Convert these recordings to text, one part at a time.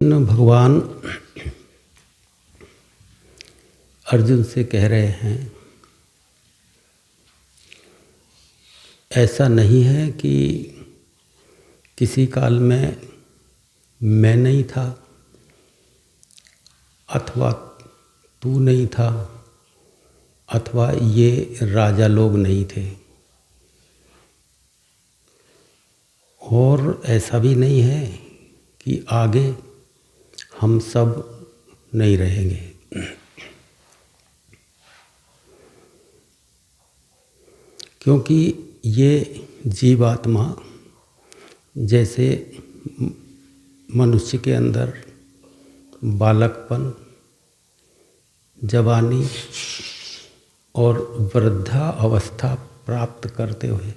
भगवान अर्जुन से कह रहे हैं, ऐसा नहीं है कि किसी काल में मैं नहीं था अथवा तू नहीं था अथवा ये राजा लोग नहीं थे, और ऐसा भी नहीं है कि आगे हम सब नहीं रहेंगे। क्योंकि ये जीवात्मा जैसे मनुष्य के अंदर बालकपन, जवानी और वृद्धा अवस्था प्राप्त करते हुए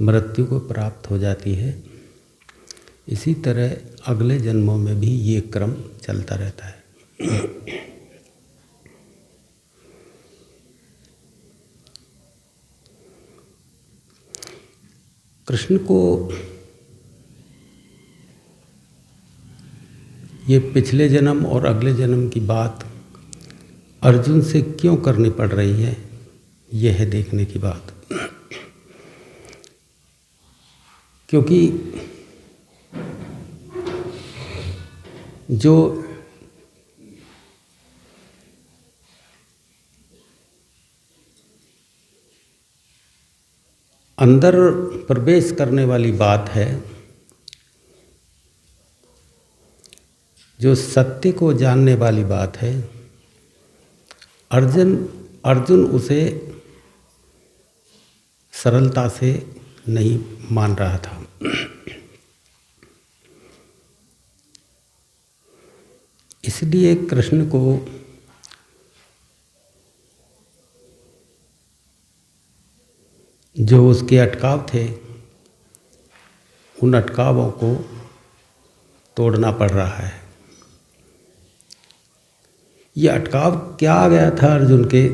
मृत्यु को प्राप्त हो जाती है, इसी तरह अगले जन्मों में भी ये क्रम चलता रहता है। कृष्ण को ये पिछले जन्म और अगले जन्म की बात अर्जुन से क्यों करनी पड़ रही है, यह है देखने की बात। क्योंकि जो अंदर प्रवेश करने वाली बात है, जो सत्य को जानने वाली बात है, अर्जुन उसे सरलता से नहीं मान रहा था। इसलिए कृष्ण को जो उसके अटकाव थे, उन अटकावों को तोड़ना पड़ रहा है। ये अटकाव क्या आ गया था अर्जुन के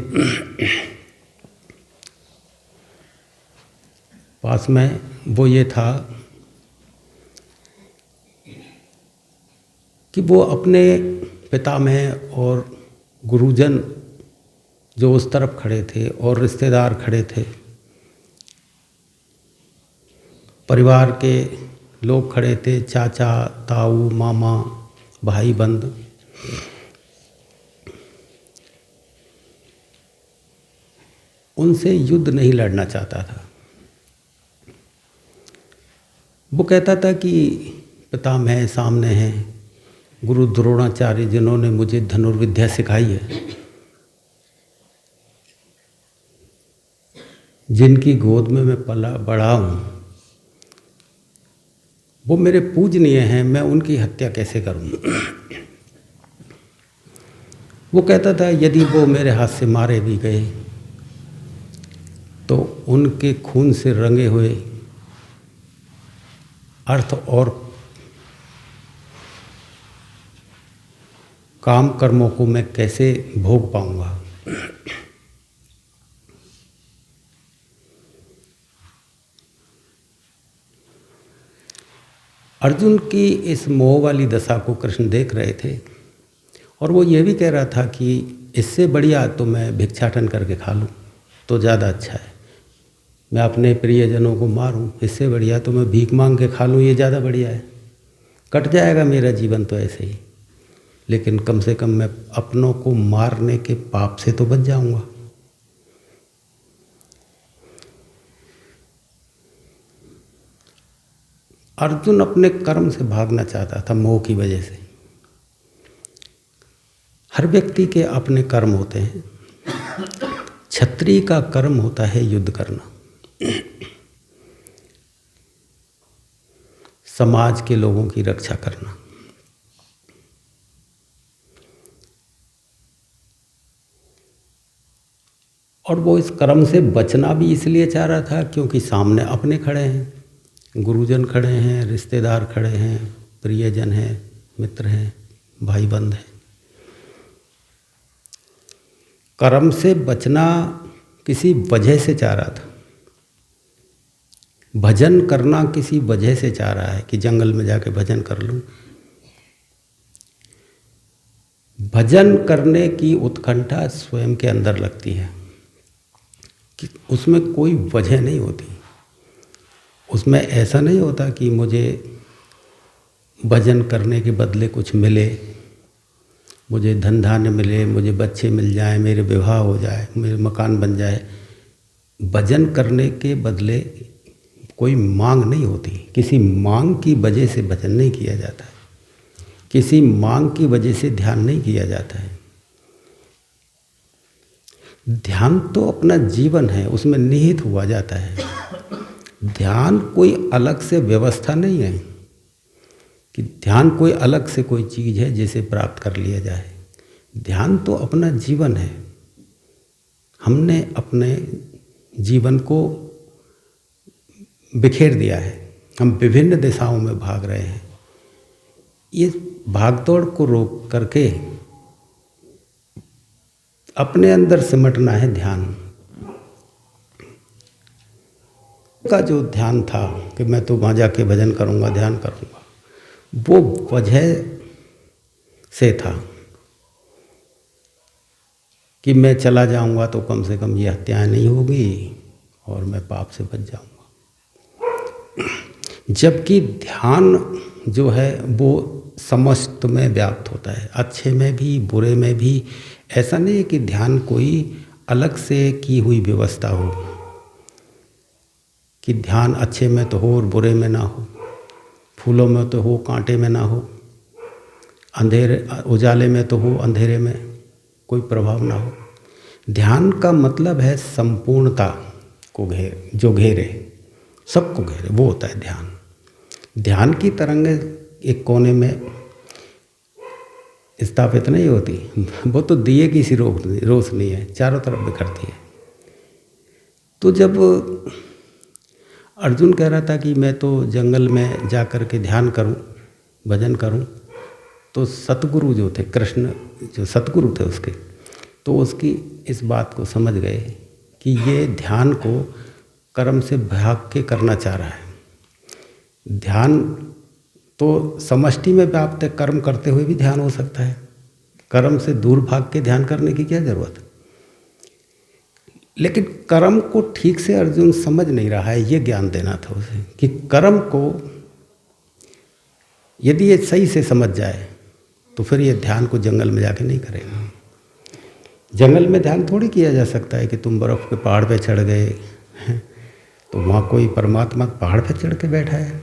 पास में, वो ये था कि वो अपने पितामह और गुरुजन जो उस तरफ खड़े थे और रिश्तेदार खड़े थे, परिवार के लोग खड़े थे, चाचा, ताऊ, मामा, भाई बंद, उनसे युद्ध नहीं लड़ना चाहता था। वो कहता था कि पितामह सामने हैं, गुरु द्रोणाचार्य जिन्होंने मुझे धनुर्विद्या सिखाई है, जिनकी गोद में मैं पला बड़ा हूँ, वो मेरे पूजनीय हैं, मैं उनकी हत्या कैसे करूँ। वो कहता था यदि वो मेरे हाथ से मारे भी गए तो उनके खून से रंगे हुए अर्थ और काम कर्मों को मैं कैसे भोग पाऊंगा। अर्जुन की इस मोह वाली दशा को कृष्ण देख रहे थे, और वो ये भी कह रहा था कि इससे बढ़िया तो मैं भिक्षाटन करके खा लूँ तो ज़्यादा अच्छा है, मैं अपने प्रियजनों को मारूं, इससे बढ़िया तो मैं भीख मांग के खा लूँ, ये ज़्यादा बढ़िया है, कट जाएगा मेरा जीवन तो ऐसे ही, लेकिन कम से कम मैं अपनों को मारने के पाप से तो बच जाऊंगा। अर्जुन अपने कर्म से भागना चाहता था मोह की वजह से। हर व्यक्ति के अपने कर्म होते हैं। क्षत्रिय का कर्म होता है युद्ध करना, समाज के लोगों की रक्षा करना। और वो इस कर्म से बचना भी इसलिए चाह रहा था क्योंकि सामने अपने खड़े हैं, गुरुजन खड़े हैं, रिश्तेदार खड़े हैं, प्रियजन हैं, मित्र हैं, भाई बंद हैं। कर्म से बचना किसी वजह से चाह रहा था, भजन करना किसी वजह से चाह रहा है कि जंगल में जाके भजन कर लूँ, भजन करने की उत्कंठा स्वयं के अंदर लगती है कि उसमें कोई वजह नहीं होती। उसमें ऐसा नहीं होता कि मुझे भजन करने के बदले कुछ मिले, मुझे धन धान्य मिले, मुझे बच्चे मिल जाएं, मेरे विवाह हो जाए, मेरे मकान बन जाए। भजन करने के बदले कोई मांग नहीं होती। किसी मांग की वजह से भजन नहीं किया जाता है, किसी मांग की वजह से ध्यान नहीं किया जाता है। ध्यान तो अपना जीवन है, उसमें निहित हुआ जाता है। ध्यान कोई अलग से व्यवस्था नहीं है कि ध्यान कोई अलग से कोई चीज़ है जिसे प्राप्त कर लिया जाए। ध्यान तो अपना जीवन है। हमने अपने जीवन को बिखेर दिया है, हम विभिन्न दिशाओं में भाग रहे हैं। ये भागदौड़ को रोक करके अपने अंदर सिमटना है ध्यान का। जो ध्यान था कि मैं तो वहाँ जाके भजन करूँगा, ध्यान करूँगा, वो वजह से था कि मैं चला जाऊँगा तो कम से कम ये हत्याएं नहीं होगी और मैं पाप से बच जाऊँगा। जबकि ध्यान जो है वो समस्त में व्याप्त होता है, अच्छे में भी बुरे में भी। ऐसा नहीं है कि ध्यान कोई अलग से की हुई व्यवस्था हो कि ध्यान अच्छे में तो हो और बुरे में ना हो, फूलों में तो हो कांटे में ना हो, अंधेरे उजाले में तो हो अंधेरे में कोई प्रभाव ना हो। ध्यान का मतलब है संपूर्णता को जो घेरे, सबको घेरे, वो होता है ध्यान। ध्यान की तरंग एक कोने में स्थापित नहीं होती, वो तो दिए की सी रोशनी है, चारों तरफ बिखरती है। तो जब अर्जुन कह रहा था कि मैं तो जंगल में जा कर के ध्यान करूं, भजन करूं, तो सतगुरु जो थे, कृष्ण जो सतगुरु थे उसके, तो उसकी इस बात को समझ गए कि ये ध्यान को कर्म से भाग के करना चाह रहा है। ध्यान तो समष्टि में व्याप्त है, कर्म करते हुए भी ध्यान हो सकता है। कर्म से दूर भाग के ध्यान करने की क्या जरूरत है? लेकिन कर्म को ठीक से अर्जुन समझ नहीं रहा है, ये ज्ञान देना था उसे कि कर्म को यदि ये सही से समझ जाए तो फिर ये ध्यान को जंगल में जाके नहीं करेगा। जंगल में ध्यान थोड़ी किया जा सकता है कि तुम बर्फ़ के पहाड़ पे चढ़ गए तो वहाँ कोई परमात्मा पहाड़ पे चढ़ के बैठा है।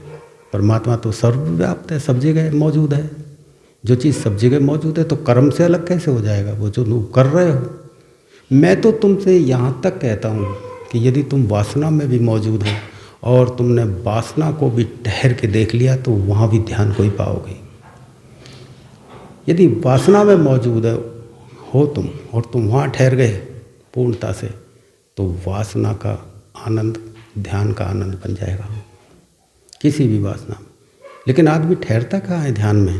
परमात्मा तो सर्वव्याप्त है, सब जगह मौजूद है। जो चीज़ सब जगह मौजूद है तो कर्म से अलग कैसे हो जाएगा वो जो तुम कर रहे हो? मैं तो तुमसे यहाँ तक कहता हूँ कि यदि तुम वासना में भी मौजूद हो और तुमने वासना को भी ठहर के देख लिया तो वहाँ भी ध्यान को ही पाओगे। यदि वासना में मौजूद हो तुम और तुम वहाँ ठहर गए पूर्णता से, तो वासना का आनंद ध्यान का आनंद बन जाएगा किसी भी वासना में। लेकिन आदमी ठहरता कहाँ है ध्यान में?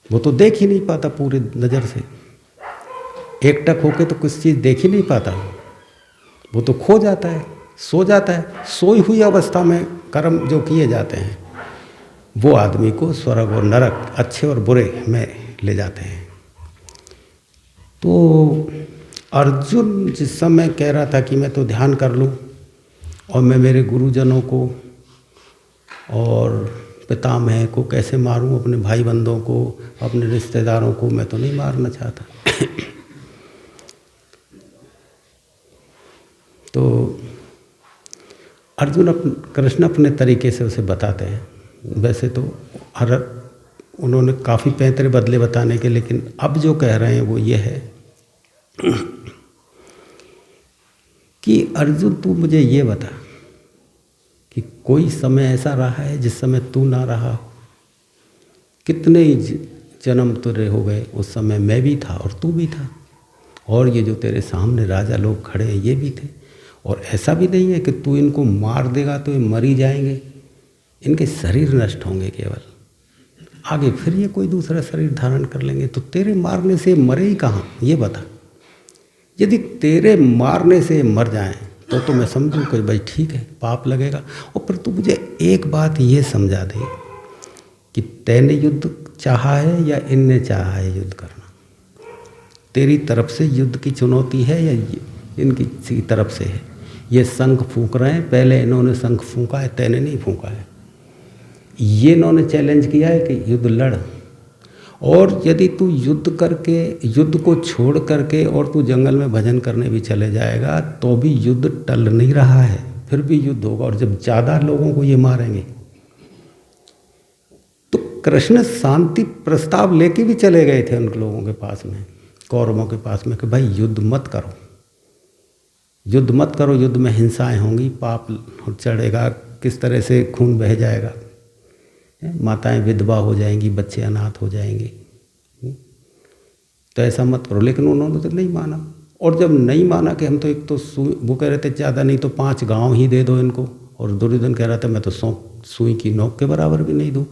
वो तो देख ही नहीं पाता पूरी नज़र से, एकटक होके तो कुछ चीज़ देख ही नहीं पाता। वो तो खो जाता है, सो जाता है। सोई हुई अवस्था में कर्म जो किए जाते हैं वो आदमी को स्वर्ग और नरक, अच्छे और बुरे में ले जाते हैं। तो अर्जुन जिस समय कह रहा था कि मैं तो ध्यान कर लूँ और मैं मेरे गुरुजनों को और पितामह को कैसे मारूं, अपने भाई बंधुओं को, अपने रिश्तेदारों को मैं तो नहीं मारना चाहता। तो अर्जुन कृष्ण अपने तरीके से उसे बताते हैं। वैसे तो उन्होंने काफ़ी पैंतरे बदले बताने के, लेकिन अब जो कह रहे हैं वो ये है कि अर्जुन तू मुझे ये बता कि कोई समय ऐसा रहा है जिस समय तू ना रहा हो? कितने जन्म तेरे हो गए, उस समय मैं भी था और तू भी था, और ये जो तेरे सामने राजा लोग खड़े हैं ये भी थे। और ऐसा भी नहीं है कि तू इनको मार देगा तो ये मर ही जाएंगे, इनके शरीर नष्ट होंगे केवल, आगे फिर ये कोई दूसरा शरीर धारण कर लेंगे। तो तेरे मारने से मरे ही कहाँ, ये बता। यदि तेरे मारने से मर जाएं तो मैं समझूं कि भाई ठीक है, पाप लगेगा। और फिर तू मुझे एक बात ये समझा दे कि तैने युद्ध चाहा है या इनने चाहा है युद्ध करना? तेरी तरफ से युद्ध की चुनौती है या इनकी तरफ से है? ये शंख फूंक रहे हैं, पहले इन्होंने शंख फूंका है, तैने नहीं फूंका है। ये इन्होंने चैलेंज किया है कि युद्ध लड़, और यदि तू युद्ध करके, युद्ध को छोड़ करके और तू जंगल में भजन करने भी चले जाएगा तो भी युद्ध टल नहीं रहा है, फिर भी युद्ध होगा। और जब ज़्यादा लोगों को ये मारेंगे तो कृष्ण शांति प्रस्ताव लेके भी चले गए थे उन लोगों के पास में, कौरवों के पास में, कि भाई युद्ध मत करो, युद्ध मत करो, युद्ध में हिंसाएं होंगी, पाप चढ़ेगा, किस तरह से खून बह जाएगा, माताएं विधवा हो जाएंगी, बच्चे अनाथ हो जाएंगे, तो ऐसा मत करो। लेकिन उन्होंने तो नहीं माना। और जब नहीं माना कि हम तो एक तो वो कह रहे थे ज़्यादा नहीं तो 5 गांव ही दे दो इनको, और दुर्योधन कह रहा था मैं तो सुई की नोक के बराबर भी नहीं दूँ,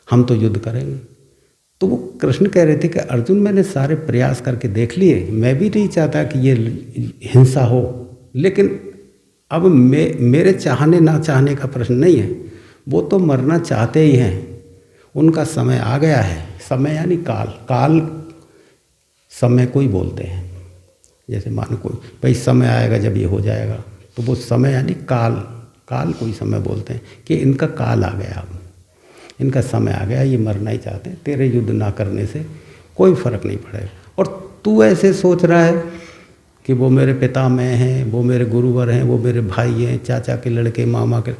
हम तो युद्ध करेंगे। तो वो कृष्ण कह रहे थे कि अर्जुन मैंने सारे प्रयास करके देख लिए, मैं भी नहीं चाहता कि ये हिंसा हो, लेकिन अब मेरे चाहने ना चाहने का प्रश्न नहीं है, वो तो मरना चाहते ही हैं, उनका समय आ गया है। समय यानी काल, काल समय को ही बोलते हैं। जैसे मानो कोई भाई समय आएगा जब ये हो जाएगा, तो वो समय यानी काल, काल को ही समय बोलते हैं कि इनका काल आ गया, अब इनका समय आ गया, ये मरना ही चाहते हैं, तेरे युद्ध ना करने से कोई फर्क नहीं पड़ेगा। और तू ऐसे सोच रहा है कि वो मेरे पितामह हैं, वो मेरे गुरुवर हैं, वो मेरे भाई हैं, चाचा के लड़के, मामा के,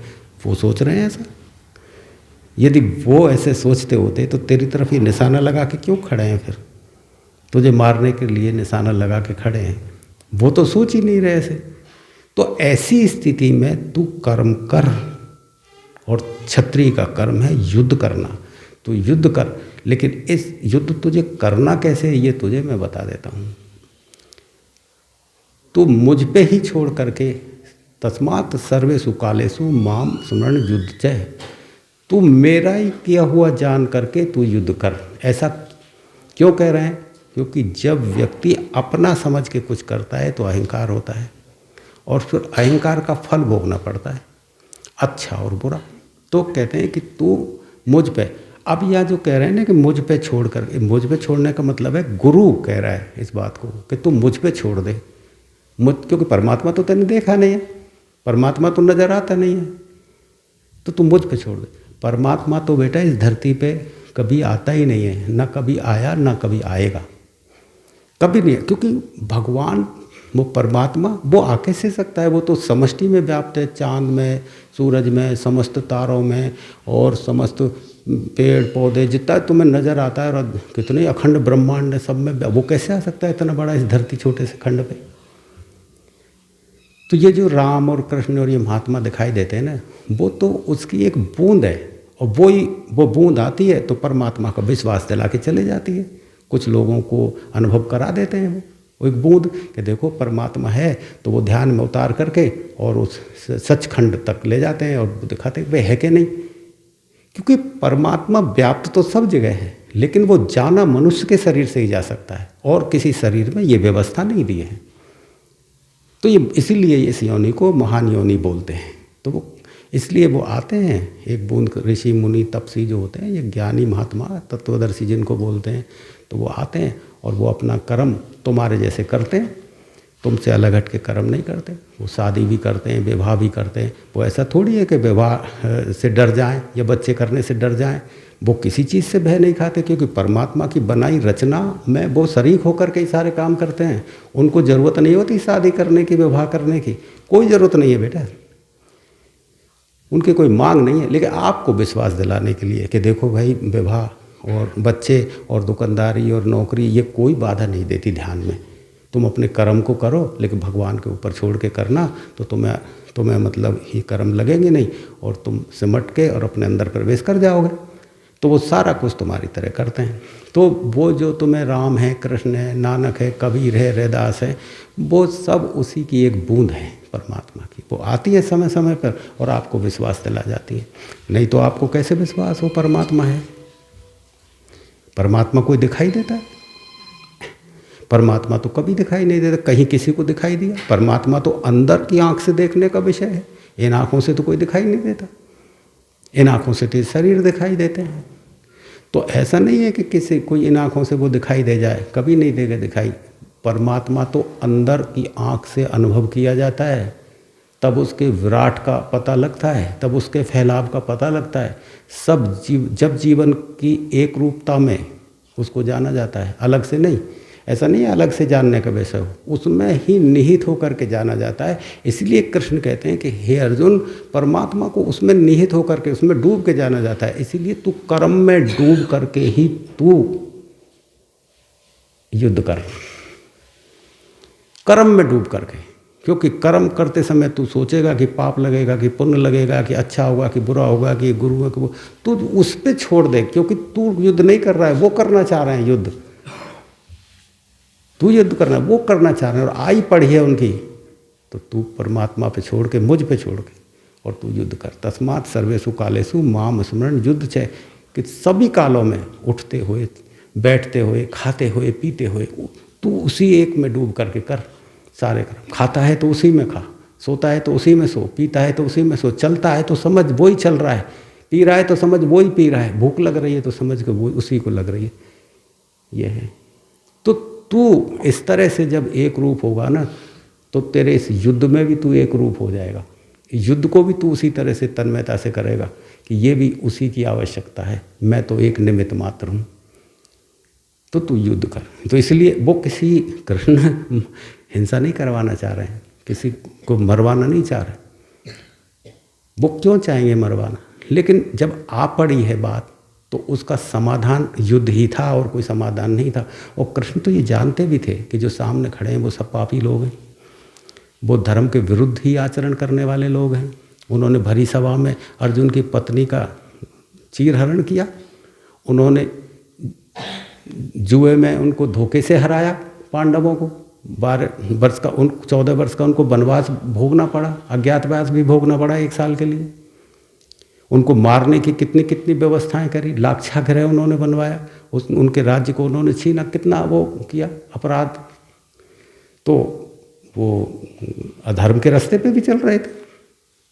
वो सोच रहे हैं ऐसा। यदि वो ऐसे सोचते होते तो तेरी तरफ ये निशाना लगा के क्यों खड़े हैं? फिर तुझे मारने के लिए निशाना लगा के खड़े हैं, वो तो सोच ही नहीं रहे ऐसे। तो ऐसी स्थिति में तू कर्म कर, और क्षत्रिय का कर्म है युद्ध करना, तो युद्ध कर। लेकिन इस युद्ध तुझे करना कैसे है ये तुझे मैं बता देता हूँ। तू मुझ पे ही छोड़ करके, तस्मात् सर्वेषु कालेषु माम स्मरण युध्यते, तू मेरा ही किया हुआ जान करके तू युद्ध कर। ऐसा क्यों कह रहे हैं? क्योंकि जब व्यक्ति अपना समझ के कुछ करता है तो अहंकार होता है, और फिर अहंकार का फल भोगना पड़ता है, अच्छा और बुरा। तो कहते हैं कि तू मुझ पे, अब यह जो कह रहे हैं ना कि मुझ पे छोड़ कर, मुझ पे छोड़ने का मतलब है गुरु कह रहा है इस बात को कि तू मुझ पे छोड़ दे, क्योंकि परमात्मा तो तूने देखा नहीं है, परमात्मा तो नजर आता नहीं है, तो तू मुझ पे छोड़ दे। परमात्मा तो बेटा इस धरती पे कभी आता ही नहीं है, ना कभी आया ना कभी आएगा, कभी नहीं है। क्योंकि भगवान वो परमात्मा वो आके से सकता है, वो तो समष्टि में व्याप्त है, चांद में, सूरज में, समस्त तारों में, और समस्त पेड़ पौधे जितना तुम्हें नजर आता है, और कितने अखंड ब्रह्मांड है, सब में वो कैसे आ सकता है इतना बड़ा इस धरती छोटे से खंड पे? तो ये जो राम और कृष्ण और ये महात्मा दिखाई देते हैं ना, वो तो उसकी एक बूंद है, और वो बूंद आती है तो परमात्मा का विश्वास दिला के चले जाती है, कुछ लोगों को अनुभव करा देते हैं वो एक बूंद कि देखो परमात्मा है, तो वो ध्यान में उतार करके और उस सचखंड तक ले जाते हैं और दिखाते हैं वे है कि नहीं। क्योंकि परमात्मा व्याप्त तो सब जगह है, लेकिन वो जाना मनुष्य के शरीर से ही जा सकता है, और किसी शरीर में ये व्यवस्था नहीं दी है। तो ये इसीलिए इस योनि को महान योनि बोलते हैं। तो वो इसलिए वो आते हैं, एक बूंद ऋषि मुनि तपसी जो होते हैं, ये ज्ञानी महात्मा तत्वदर्शी जिनको बोलते हैं, तो वो आते हैं और वो अपना कर्म तुम्हारे जैसे करते हैं, तुमसे अलग हट के कर्म नहीं करते। वो शादी भी करते हैं, विवाह भी करते हैं। वो ऐसा थोड़ी है कि विवाह से डर जाएं या बच्चे करने से डर जाएं, वो किसी चीज़ से भय नहीं खाते, क्योंकि परमात्मा की बनाई रचना में वो शरीक होकर के ही सारे काम करते हैं। उनको ज़रूरत नहीं होती शादी करने की, विवाह करने की, कोई ज़रूरत नहीं है बेटा, उनकी कोई मांग नहीं है। लेकिन आपको विश्वास दिलाने के लिए कि देखो भाई, विवाह और बच्चे और दुकानदारी और नौकरी ये कोई बाधा नहीं देती ध्यान में। तुम अपने कर्म को करो, लेकिन भगवान के ऊपर छोड़ के करना, तो तुम्हें मतलब ही कर्म लगेंगे नहीं, और तुम सिमट के और अपने अंदर प्रवेश कर जाओगे, तो वो सारा कुछ तुम्हारी तरह करते हैं। तो वो जो तुम्हें राम है, कृष्ण है, नानक है, कबीर है, रैदास है, वो सब उसी की एक बूंद है परमात्मा की। वो आती है समय समय पर और आपको विश्वास दिला जाती है। नहीं तो आपको कैसे विश्वास हो परमात्मा है? परमात्मा कोई दिखाई देता है? परमात्मा तो कभी दिखाई नहीं देता। कहीं किसी को दिखाई दिया? परमात्मा तो अंदर की आंख से देखने का विषय है, इन आँखों से तो कोई दिखाई नहीं देता। इन आँखों से तो शरीर दिखाई देते हैं। तो तो ऐसा नहीं है कि किसी कोई इन आँखों से वो दिखाई दे जाए, कभी नहीं देगा दिखाई। परमात्मा तो अंदर की आँख से अनुभव किया जाता है, तब उसके विराट का पता लगता है, तब उसके फैलाव का पता लगता है। जब जीवन की एक रूपता में उसको जाना जाता है, अलग से नहीं। ऐसा नहीं है अलग से जानने का विषय हो, उसमें ही निहित होकर के जाना जाता है। इसलिए कृष्ण कहते हैं कि हे अर्जुन, परमात्मा को उसमें निहित होकर के, उसमें डूब के जाना जाता है। इसीलिए तू कर्म में डूब करके ही तू युद्ध कर, कर्म में डूब करके। क्योंकि कर्म करते समय तू सोचेगा कि पाप लगेगा कि पुण्य लगेगा, कि अच्छा होगा कि बुरा होगा, कि गुरु है कि वो, तू उस पर छोड़ दे। क्योंकि तू युद्ध नहीं कर रहा है, वो करना चाह रहे हैं युद्ध। तू युद्ध करना, वो करना चाह रहे हैं और आई पड़ी है उनकी, तो तू परमात्मा पे छोड़ के, मुझ पे छोड़ के, और तू युद्ध कर। तस्मात् सर्वेषु कालेषु माम स्मरण युद्ध चय, कि सभी कालों में उठते हुए, बैठते हुए, खाते हुए, पीते हुए, तू उसी एक में डूब करके कर सारे कर्म। खाता है तो उसी में खा, सोता है तो उसी में सो, पीता है तो उसी में सो, चलता है तो समझ वो ही चल रहा है, पी रहा है तो समझ वो ही पी रहा है, भूख लग रही है तो समझ के वो उसी को लग रही है। ये है। तो तू इस तरह से जब एक रूप होगा ना, तो तेरे इस युद्ध में भी तू एक रूप हो जाएगा। युद्ध को भी तू उसी तरह से तन्मयता से करेगा कि ये भी उसी की आवश्यकता है, मैं तो एक निमित्त मात्र हूँ। तो तू युद्ध कर। तो इसलिए वो किसी, कृष्ण हिंसा नहीं करवाना चाह रहे हैं, किसी को मरवाना नहीं चाह रहे। वो क्यों चाहेंगे मरवाना? लेकिन जब आ पड़ी है बात, तो उसका समाधान युद्ध ही था और कोई समाधान नहीं था। और कृष्ण तो ये जानते भी थे कि जो सामने खड़े हैं वो सब पापी लोग हैं, वो धर्म के विरुद्ध ही आचरण करने वाले लोग हैं। उन्होंने भरी सभा में अर्जुन की पत्नी का चीरहरण किया, उन्होंने जुए में उनको धोखे से हराया पांडवों को। 14 वर्ष का उनको वनवास भोगना पड़ा, अज्ञातवास भी भोगना पड़ा 1 साल के लिए। उनको मारने की कितनी कितनी व्यवस्थाएं करी, लाक्षागृह उन्होंने बनवाया, उनके राज्य को उन्होंने छीना, कितना वो किया अपराध। तो वो अधर्म के रास्ते पे भी चल रहे थे,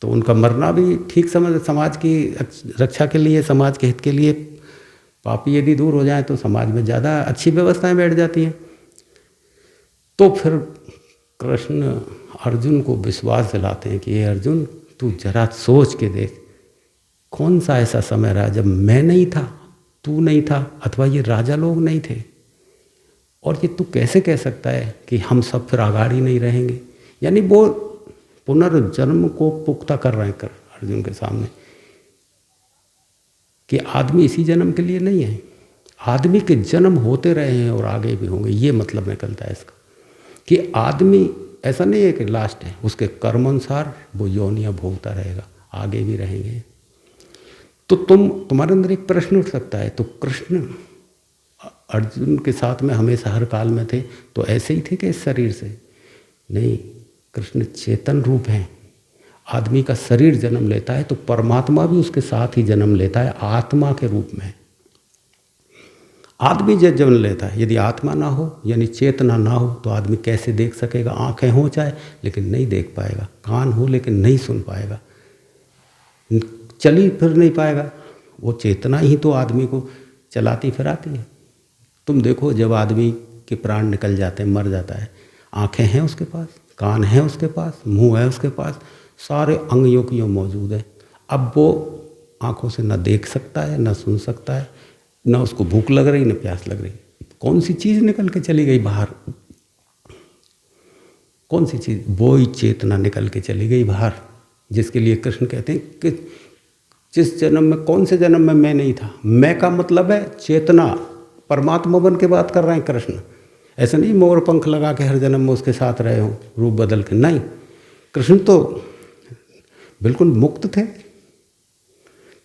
तो उनका मरना भी ठीक समझ, समाज की रक्षा के लिए, समाज के हित के लिए। पापी यदि दूर हो जाए तो समाज में ज़्यादा अच्छी व्यवस्थाएं बैठ जाती हैं। तो फिर कृष्ण अर्जुन को विश्वास दिलाते हैं कि ये अर्जुन, तू जरा सोच के देख, कौन सा ऐसा समय रहा जब मैं नहीं था, तू नहीं था, अथवा ये राजा लोग नहीं थे, और ये तू कैसे कह सकता है कि हम सब फिर आगाड़ी नहीं रहेंगे। यानी वो पुनर्जन्म को पुख्ता कर रहे हैं कर अर्जुन के सामने, कि आदमी इसी जन्म के लिए नहीं है, आदमी के जन्म होते रहे हैं और आगे भी होंगे। ये मतलब निकलता है इसका, कि आदमी ऐसा नहीं है कि लास्ट है, उसके कर्म अनुसार वो योनियाँ भोगता रहेगा, आगे भी रहेंगे। तो तुम्हारे अंदर एक प्रश्न उठ सकता है, तो कृष्ण अर्जुन के साथ में हमेशा हर काल में थे, तो ऐसे ही थे कि इस शरीर से? नहीं, कृष्ण चेतन रूप हैं। आदमी का शरीर जन्म लेता है तो परमात्मा भी उसके साथ ही जन्म लेता है, आत्मा के रूप में। आदमी जब जन्म लेता है, यदि आत्मा ना हो यानी चेतना ना हो, तो आदमी कैसे देख सकेगा? आंखें हो चाहे लेकिन नहीं देख पाएगा, कान हो लेकिन नहीं सुन पाएगा, चली फिर नहीं पाएगा। वो चेतना ही तो आदमी को चलाती फिराती है। तुम देखो, जब आदमी के प्राण निकल जाते हैं, मर जाता है, आंखें हैं उसके पास, कान है उसके पास, मुंह है उसके पास, सारे अंग यूं की यूं मौजूद है। अब वो आंखों से न देख सकता है, न सुन सकता है, न उसको भूख लग रही, न प्यास लग रही। कौन सी चीज़ निकल के चली गई बाहर? कौन सी चीज़? वो ही चेतना निकल के चली गई बाहर, जिसके लिए कृष्ण कहते हैं कि जिस जन्म में, कौन से जन्म में मैं नहीं था। मैं का मतलब है चेतना, परमात्मा बन के बात कर रहे हैं कृष्ण। ऐसा नहीं मोर पंख लगा के हर जन्म में उसके साथ रहे हो रूप बदल के, नहीं। कृष्ण तो बिल्कुल मुक्त थे।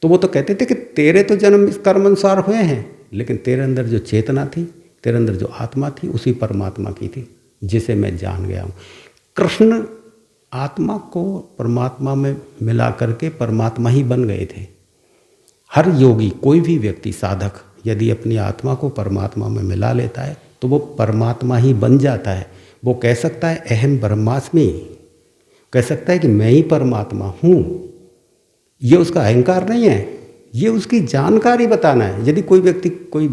तो वो तो कहते थे कि तेरे तो जन्म इस कर्म अनुसार हुए हैं, लेकिन तेरे अंदर जो चेतना थी, तेरे अंदर जो आत्मा थी, उसी परमात्मा की थी, जिसे मैं जान गया हूँ। कृष्ण आत्मा को परमात्मा में मिला करके परमात्मा ही बन गए थे। हर योगी, कोई भी व्यक्ति, साधक यदि अपनी आत्मा को परमात्मा में मिला लेता है तो वो परमात्मा ही बन जाता है। वो कह सकता है अहम ब्रह्मास्मि, कह सकता है कि मैं ही परमात्मा हूँ। ये उसका अहंकार नहीं है, ये उसकी जानकारी बताना है। यदि कोई व्यक्ति कोई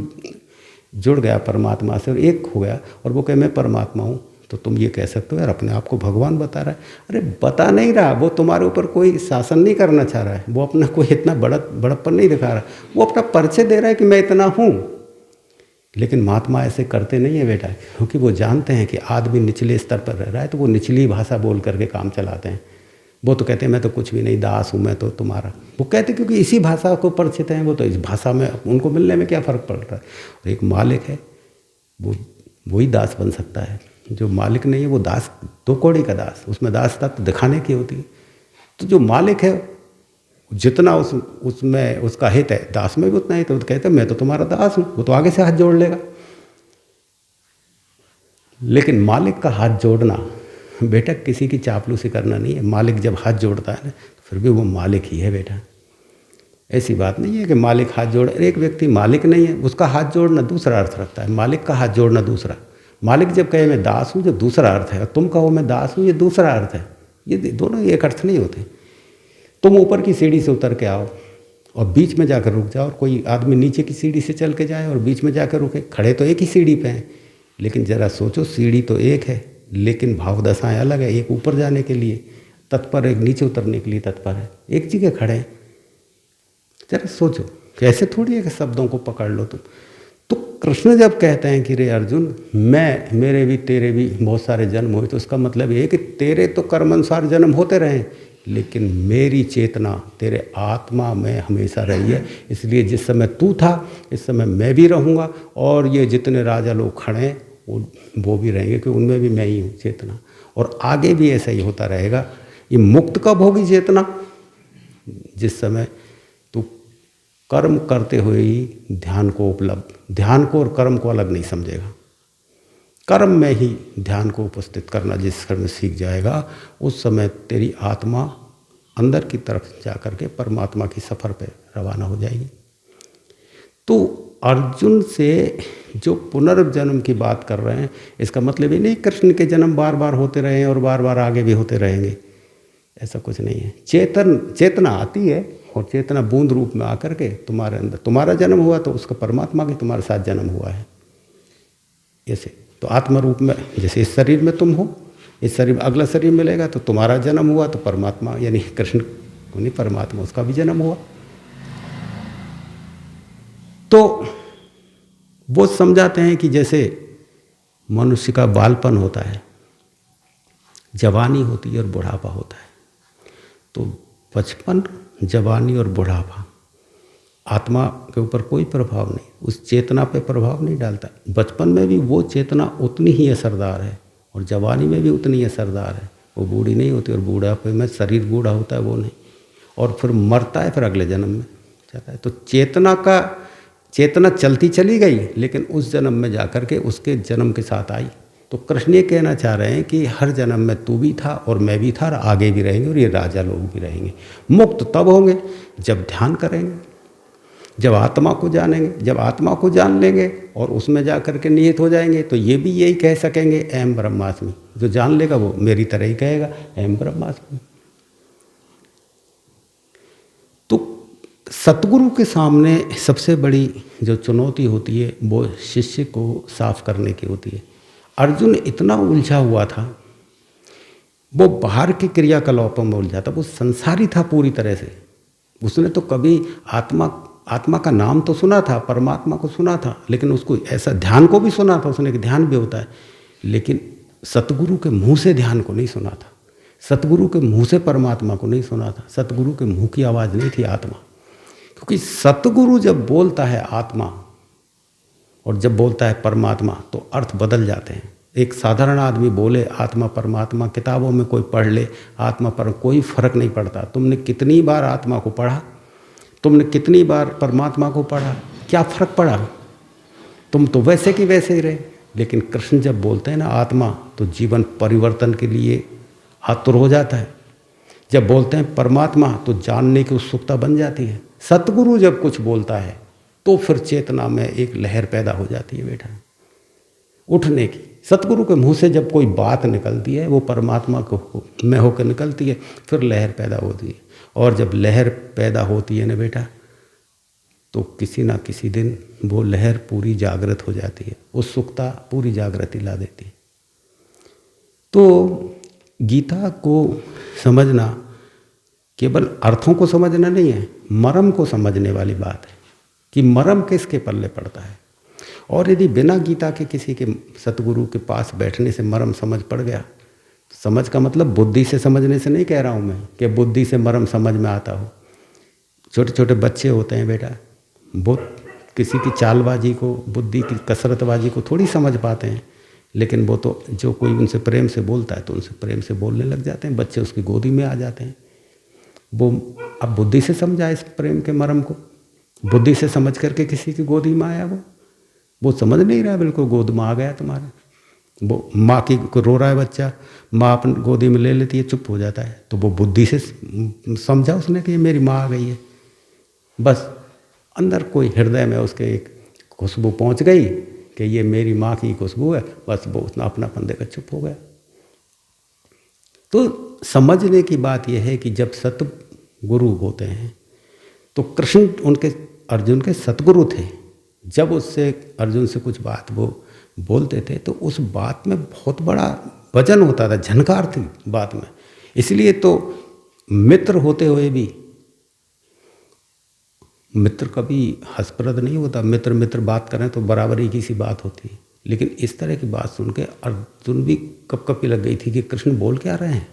जुड़ गया परमात्मा से और एक हो गया और वो कहे मैं परमात्मा हूँ, तो तुम ये कह सकते हो यार अपने आप को भगवान बता रहा है। अरे बता नहीं रहा, वो तुम्हारे ऊपर कोई शासन नहीं करना चाह रहा है, वो अपना कोई इतना बड़प्पन नहीं दिखा रहा, वो अपना परिचय दे रहा है कि मैं इतना हूँ। लेकिन महात्मा ऐसे करते नहीं है बेटा, क्योंकि वो जानते हैं कि आदमी निचले स्तर पर रह रहा है तो वो निचली भाषा बोल करके काम चलाते हैं। वो तो कहते हैं मैं तो कुछ भी नहीं, दास हूँ मैं तो तुम्हारा। वो कहते क्योंकि इसी भाषा को परिचित हैं, वो तो इस भाषा में उनको मिलने में क्या फ़र्क पड़ रहा है। और एक मालिक है, वो वही दास बन सकता है। जो मालिक नहीं है वो दास, दो कौड़ी का दास, उसमें दास तत्व दिखाने की होती है। तो जो मालिक है जितना उसमें उसका हित है, दास में भी उतना ही। तो कहते हैं मैं तो तुम्हारा दास हूँ, वो तो आगे से हाथ जोड़ लेगा। लेकिन मालिक का हाथ जोड़ना बेटा किसी की चापलूसी करना नहीं है। मालिक जब हाथ जोड़ता है ना तो फिर भी वो मालिक ही है बेटा। ऐसी बात नहीं है कि मालिक हाथ जोड़, एक व्यक्ति मालिक नहीं है, उसका हाथ जोड़ना दूसरा अर्थ रखता है, मालिक का हाथ जोड़ना दूसरा। मालिक जब कहे मैं दास हूँ, जब दूसरा अर्थ है, और तुम कहो मैं दास हूँ, ये दूसरा अर्थ है। ये दोनों एक अर्थ नहीं होते। तुम ऊपर की सीढ़ी से उतर के आओ और बीच में जाकर रुक जाओ, और कोई आदमी नीचे की सीढ़ी से चल के जाए और बीच में जाकर रुके। खड़े तो एक ही सीढ़ी पे हैं, लेकिन ज़रा सोचो सीढ़ी तो एक है लेकिन भाव दशाएँ अलग है। एक ऊपर जाने के लिए तत्पर, एक नीचे उतरने के लिए तत्पर है, एक जगह खड़े हैं। जरा सोचो, कैसे थोड़ी है कि शब्दों को पकड़ लो तुम। तो कृष्ण जब कहते हैं कि रे अर्जुन मेरे भी तेरे भी बहुत सारे जन्म हुए, तो उसका मतलब ये है कि तेरे तो कर्मानुसार जन्म होते रहे, लेकिन मेरी चेतना तेरे आत्मा में हमेशा रही है। इसलिए जिस समय तू था इस समय मैं भी रहूँगा, और ये जितने राजा लोग खड़े हैं वो भी रहेंगे, क्योंकि उनमें भी मैं ही हूँ चेतना, और आगे भी ऐसा ही होता रहेगा। ये मुक्त कब होगी चेतना? जिस समय तू कर्म करते हुए ही ध्यान को उपलब्ध, ध्यान को और कर्म को अलग नहीं समझेगा। कर्म में ही ध्यान को उपस्थित करना जिस समय सीख जाएगा, उस समय तेरी आत्मा अंदर की तरफ जा कर के परमात्मा की सफ़र पे रवाना हो जाएगी। तो अर्जुन से जो पुनर्जन्म की बात कर रहे हैं, इसका मतलब ये नहीं कृष्ण के जन्म बार बार होते रहे और बार बार आगे भी होते रहेंगे, ऐसा कुछ नहीं है। चेतना आती है और चेतना बूंद रूप में आकर के तुम्हारे अंदर, तुम्हारा जन्म हुआ तो उसका परमात्मा के तुम्हारे साथ जन्म हुआ है। ऐसे तो आत्मा रूप में, जैसे इस शरीर में तुम हो, इस शरीर अगला शरीर मिलेगा तो तुम्हारा जन्म हुआ तो परमात्मा यानी कृष्ण को नहीं, परमात्मा उसका भी जन्म हुआ। तो वो समझाते हैं कि जैसे मनुष्य का बालपन होता है, जवानी होती है और बुढ़ापा होता है। तो बचपन, जवानी और बुढ़ापा आत्मा के ऊपर कोई प्रभाव नहीं, उस चेतना पे प्रभाव नहीं डालता। बचपन में भी वो चेतना उतनी ही असरदार है और जवानी में भी उतनी ही असरदार है। वो बूढ़ी नहीं होती, और बुढ़ापे में शरीर बूढ़ा होता है वो नहीं, और फिर मरता है, फिर अगले जन्म में जाता है। तो चेतना चलती चली गई, लेकिन उस जन्म में जाकर के उसके जन्म के साथ आई। तो कृष्ण ये कहना चाह रहे हैं कि हर जन्म में तू भी था और मैं भी था और आगे भी रहेंगे, और ये राजा लोग भी रहेंगे। मुक्त तब होंगे जब ध्यान करेंगे, जब आत्मा को जानेंगे। जब आत्मा को जान लेंगे और उसमें जा कर के निहित हो जाएंगे, तो ये भी यही कह सकेंगे अहम ब्रह्मास्मि। जो जान लेगा वो मेरी तरह ही कहेगा अहम ब्रह्मास्मि। सतगुरु के सामने सबसे बड़ी जो चुनौती होती है वो शिष्य को साफ करने की होती है। अर्जुन इतना उलझा हुआ था, वो बाहर के क्रियाकलापों में उलझा था, वो संसारी था पूरी तरह से। उसने तो कभी आत्मा का नाम तो सुना था, परमात्मा को सुना था, लेकिन उसको ऐसा ध्यान को भी सुना था उसने कि ध्यान भी होता है, लेकिन सतगुरु के मुँह से ध्यान को नहीं सुना था, सतगुरु के मुँह से परमात्मा को नहीं सुना था, सतगुरु के मुँह की आवाज़ नहीं थी आत्मा। क्योंकि सतगुरु जब बोलता है आत्मा और जब बोलता है परमात्मा तो अर्थ बदल जाते हैं। एक साधारण आदमी बोले आत्मा परमात्मा, किताबों में कोई पढ़ ले आत्मा पर, कोई फर्क नहीं पड़ता। तुमने कितनी बार आत्मा को पढ़ा, तुमने कितनी बार परमात्मा को पढ़ा, क्या फ़र्क पड़ा? तुम तो वैसे की वैसे ही रहे। लेकिन कृष्ण जब बोलते हैं ना आत्मा, तो जीवन परिवर्तन के लिए आतुर हो जाता है। जब बोलते हैं परमात्मा तो जानने की उत्सुकता बन जाती है। सतगुरु जब कुछ बोलता है तो फिर चेतना में एक लहर पैदा हो जाती है बेटा, उठने की। सतगुरु के मुंह से जब कोई बात निकलती है वो परमात्मा को में होकर निकलती है, फिर लहर पैदा होती है। और जब लहर पैदा होती है ना बेटा, तो किसी ना किसी दिन वो लहर पूरी जागृत हो जाती है, उत्सुकता पूरी जागृति ला देती है। तो गीता को समझना केवल अर्थों को समझना नहीं है, मर्म को समझने वाली बात है कि मर्म किसके पल्ले पड़ता है। और यदि बिना गीता के किसी के सतगुरु के पास बैठने से मर्म समझ पड़ गया, समझ का मतलब बुद्धि से समझने से नहीं कह रहा हूँ मैं कि बुद्धि से मर्म समझ में आता हो। छोटे छोटे बच्चे होते हैं बेटा, वो किसी की चालबाजी को, बुद्धि की कसरतबाजी को थोड़ी समझ पाते हैं, लेकिन वो तो जो कोई उनसे प्रेम से बोलता है तो उनसे प्रेम से बोलने लग जाते हैं, बच्चे उसकी गोदी में आ जाते हैं। वो अब बुद्धि से समझा इस प्रेम के मर्म को, बुद्धि से समझ करके किसी की गोदी में आया, वो समझ नहीं रहा, बिल्कुल गोद में आ गया तुम्हारे। वो माँ की को रो रहा है बच्चा, माँ अपनी गोदी में ले लेती है, चुप हो जाता है, तो वो बुद्धि से समझा उसने कि ये मेरी माँ आ गई है। बस अंदर कोई हृदय में उसके एक खुशबू पहुँच गई कि ये मेरी माँ की खुशबू है, बस वो उसने अपनापन देकर चुप हो गया। तो समझने की बात यह है कि जब सतगुरु होते हैं तो कृष्ण उनके अर्जुन के सतगुरु थे, जब उससे अर्जुन से कुछ बात वो बोलते थे तो उस बात में बहुत बड़ा वजन होता था, झनकार थी बात में। इसलिए तो मित्र होते हुए भी मित्र कभी हंसप्रद नहीं होता, मित्र मित्र बात करें तो बराबरी की सी बात होती है। लेकिन इस तरह की बात सुन के अर्जुन भी कपकपी लग गई थी कि कृष्ण बोल क्या रहे हैं,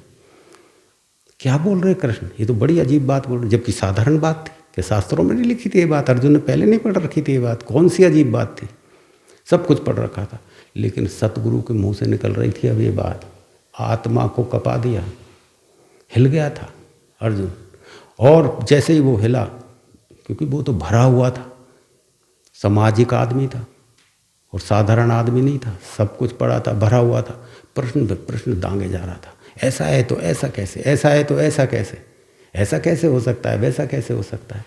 क्या बोल रहे हैं कृष्ण, ये तो बड़ी अजीब बात बोल रहे, जबकि साधारण बात थी कि शास्त्रों में नहीं लिखी थी ये बात, अर्जुन ने पहले नहीं पढ़ रखी थी ये बात, कौन सी अजीब बात थी, सब कुछ पढ़ रखा था। लेकिन सतगुरु के मुंह से निकल रही थी अब ये बात, आत्मा को कपा दिया, हिल गया था अर्जुन। और जैसे ही वो हिला, क्योंकि वो तो भरा हुआ था, सामाजिक आदमी था और साधारण आदमी नहीं था, सब कुछ पड़ा था, भरा हुआ था, प्रश्न पे प्रश्न दांगे जा रहा था। ऐसा है तो ऐसा कैसे, ऐसा है तो ऐसा कैसे, ऐसा कैसे हो सकता है, वैसा कैसे हो सकता है,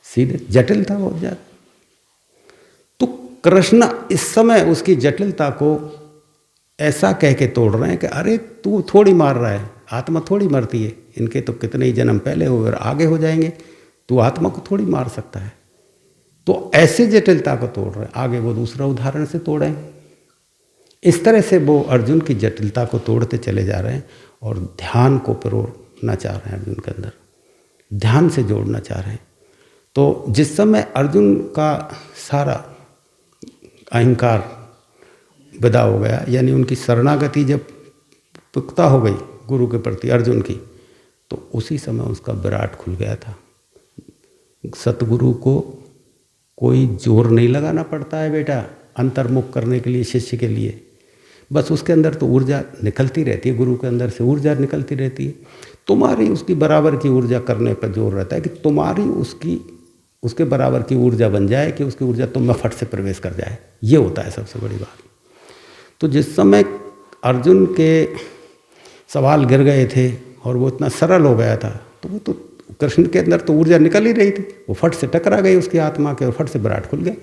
सीधे जटिल था बहुत ज़्यादा। तो कृष्ण इस समय उसकी जटिलता को ऐसा कह के तोड़ रहे हैं कि अरे तू थोड़ी मार रहा है, आत्मा थोड़ी मरती है, इनके तो कितने ही जन्म पहले हो और आगे हो जाएंगे, तू आत्मा को थोड़ी मार सकता है। तो ऐसे जटिलता को तोड़ रहे हैं। आगे वो दूसरा उदाहरण से तोड़ें। इस तरह से वो अर्जुन की जटिलता को तोड़ते चले जा रहे हैं और ध्यान को पिरोना चाह रहे हैं, अर्जुन के अंदर ध्यान से जोड़ना चाह रहे हैं। तो जिस समय अर्जुन का सारा अहंकार विदा हो गया, यानी उनकी शरणागति जब पुख्ता हो गई गुरु के प्रति अर्जुन की, तो उसी समय उसका विराट खुल गया था। सतगुरु को कोई जोर नहीं लगाना पड़ता है बेटा अंतर्मुख करने के लिए, शिष्य के लिए, बस उसके अंदर तो ऊर्जा निकलती रहती है, गुरु के अंदर से ऊर्जा निकलती रहती है। तुम्हारी उसकी बराबर की ऊर्जा करने पर जोर रहता है कि तुम्हारी उसके बराबर की ऊर्जा बन जाए, कि उसकी ऊर्जा तुम में फट से प्रवेश कर जाए, ये होता है सबसे बड़ी बात। तो जिस समय अर्जुन के सवाल गिर गए थे और वो इतना सरल हो गया था, तो वो तो कृष्ण के अंदर तो ऊर्जा निकल ही रही थी, वो फट से टकरा गई उसकी आत्मा के और फट से विराट खुल गया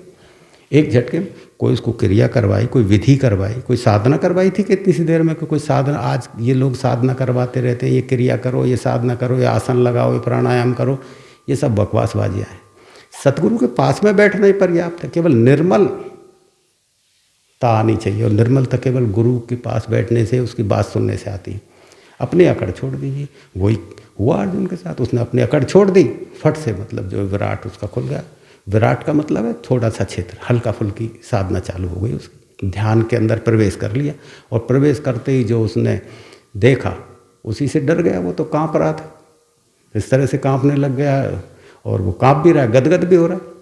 एक झटके में। कोई उसको क्रिया करवाई, कोई विधि करवाई, कोई साधना करवाई थी कितनी सी देर में, कोई साधना, आज ये लोग साधना करवाते रहते हैं, ये क्रिया करो, ये साधना करो, ये आसन लगाओ, ये प्राणायाम करो, ये सब बकवासबाजियाँ हैं। सतगुरु के पास में बैठना ही पर्याप्त है, केवल निर्मलता आनी चाहिए, और निर्मलता केवल गुरु के पास बैठने से, उसकी बात सुनने से आती है। अपनी अकड़ छोड़ दीजिए, वही हुआ अर्जुन के साथ, उसने अपनी अकड़ छोड़ दी, फट से मतलब जो विराट उसका खुल गया। विराट का मतलब है थोड़ा सा क्षेत्र, हल्का फुल्की साधना चालू हो गई उसकी, ध्यान के अंदर प्रवेश कर लिया, और प्रवेश करते ही जो उसने देखा उसी से डर गया, वो तो काँप रहा था, इस तरह से काँपने लग गया, और वो काँप भी रहा है, गदगद भी हो रहा है,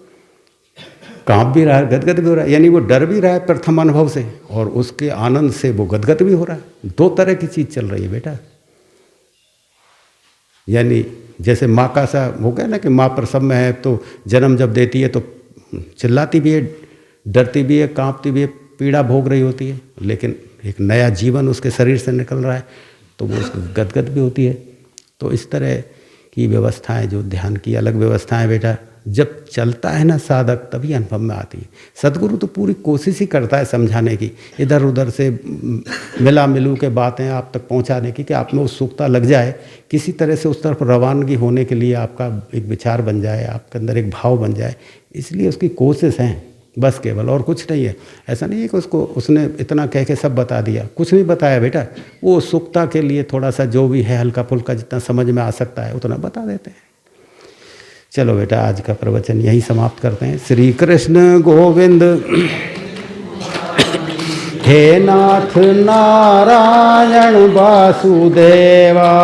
काँप भी रहा है, गदगद भी हो रहा है, यानी वो डर भी रहा है प्रथम अनुभव से, और उसके आनंद से वो गदगद भी हो रहा है। दो तरह की चीज़ चल रही है बेटा। यानी जैसे माँ का सा हो गया ना कि माँ प्रसव में है, तो जन्म जब देती है तो चिल्लाती भी है, डरती भी है, काँपती भी है, पीड़ा भोग रही होती है, लेकिन एक नया जीवन उसके शरीर से निकल रहा है तो वो उसकी गदगद भी होती है। तो इस तरह की व्यवस्थाएं, जो ध्यान की अलग व्यवस्थाएं बेटा, जब चलता है ना साधक, तभी अनुभव में आती है। सतगुरु तो पूरी कोशिश ही करता है समझाने की, इधर उधर से मिला मिलू के बातें आप तक पहुंचाने की, कि आप में उत्सुकता लग जाए, किसी तरह से उस तरफ रवानगी होने के लिए आपका एक विचार बन जाए, आपके अंदर एक भाव बन जाए, इसलिए उसकी कोशिश है बस केवल, और कुछ नहीं है। ऐसा नहीं है कि उसने इतना कह के सब बता दिया, कुछ नहीं बताया बेटा। वो उत्सुकता के लिए थोड़ा सा जो भी है हल्का फुल्का जितना समझ में आ सकता है उतना बता देते हैं। चलो बेटा, आज का प्रवचन यही समाप्त करते हैं। श्री कृष्ण गोविंद हे नाथ नारायण वासुदेवा।